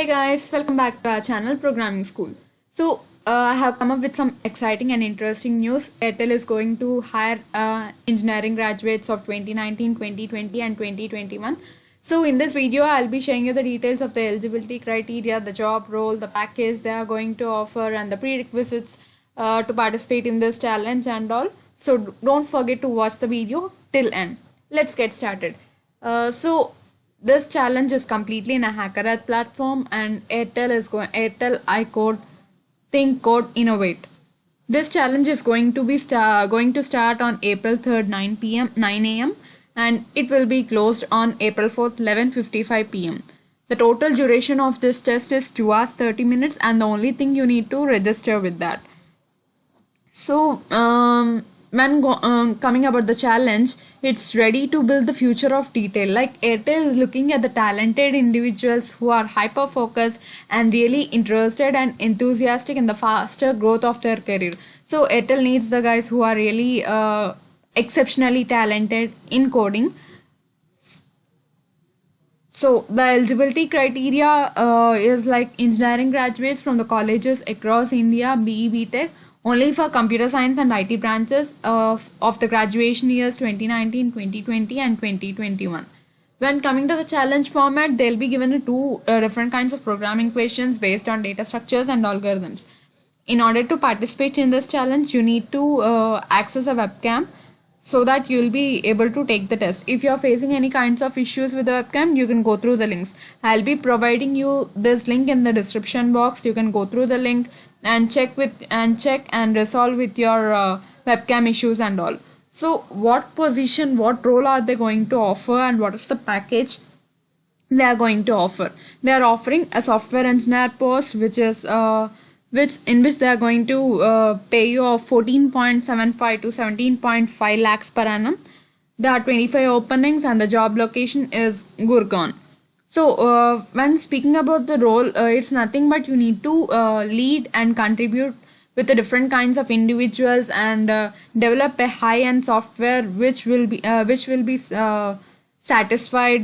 Hey guys, welcome back to our channel Programming School. I have come up with some exciting and interesting news. Airtel is going to hire engineering graduates of 2019, 2020 and 2021. So in this video, I'll be showing you the details of the eligibility criteria, the job role, the package they are going to offer and the prerequisites to participate in this challenge and all. So don't forget to watch the video till end. Let's get started. This challenge is completely in a HackerEarth platform and Airtel iCode Think Code Innovate. This challenge is going to start on April 3rd 9 a.m. and it will be closed on April 4th 11:55 p.m. The total duration of this test is 2 hours 30 minutes and the only thing you need to register with that. Coming about the challenge, it's ready to build the future of detail. Like Airtel is looking at the talented individuals who are hyper focused and really interested and enthusiastic in the faster growth of their career. So Airtel needs the guys who are really exceptionally talented in coding. So the eligibility criteria is like engineering graduates from the colleges across India, BE, BTech, only for computer science and IT branches of the graduation years 2019, 2020 and 2021. When coming to the challenge format, they'll be given two different kinds of programming questions based on data structures and algorithms. In order to participate in this challenge, you need to access a webcam so that you'll be able to take the test. If you're facing any kinds of issues with the webcam, you can go through the links. I'll be providing you this link in the description box. You can go through the link and check and resolve with your webcam issues and all. So what role are they going to offer and what is the package they are going to offer? They are offering a software engineer post which is in which they are going to pay you of 14.75 to 17.5 lakhs per annum. There are 25 openings and the job location is Gurgaon. So when speaking about the role, it's nothing but you need to lead and contribute with the different kinds of individuals and develop a high-end software which will be satisfied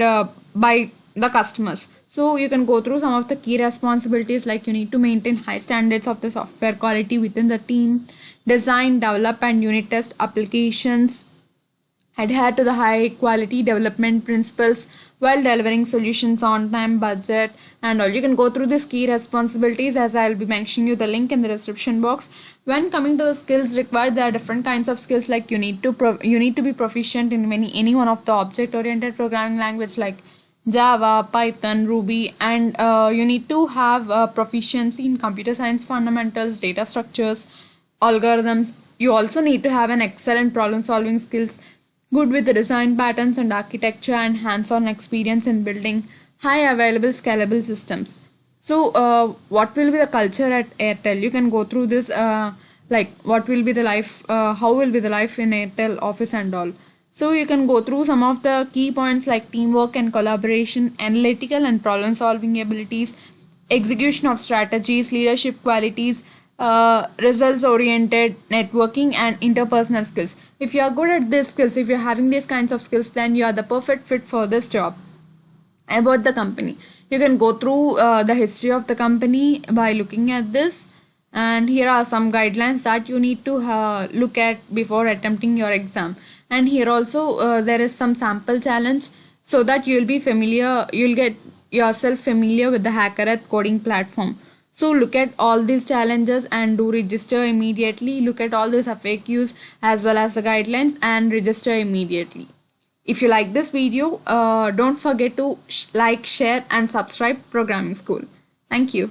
by the customers. So you can go through some of the key responsibilities, like you need to maintain high standards of the software quality within the team, design, develop and unit test applications, adhere to the high quality development principles while delivering solutions on time, budget and all. You can go through these key responsibilities as I will be mentioning you the link in the description box. When coming to the skills required, there are different kinds of skills, like you need to be proficient in any one of the object oriented programming language like Java, Python, Ruby, and you need to have proficiency in computer science fundamentals, data structures, algorithms. You also need to have an excellent problem solving skills, good with the design patterns and architecture, and hands-on experience in building high available scalable systems. So what will be the culture at Airtel? You can go through this like what will be the life, how will be the life in Airtel office and all. So you can go through some of the key points like teamwork and collaboration, analytical and problem solving abilities, execution of strategies, leadership qualities, results oriented networking and interpersonal skills. If you are good at these skills, if you're having these kinds of skills, then you are the perfect fit for this job. About the company, you can go through the history of the company by looking at this, and here are some guidelines that you need to look at before attempting your exam. And here also there is some sample challenge so that you'll get yourself familiar with the HackerEarth coding platform. So look at all these challenges and do register immediately. Look at all these FAQs as well as the guidelines and register immediately. If you like this video, don't forget to like, share and subscribe Programming School. Thank you.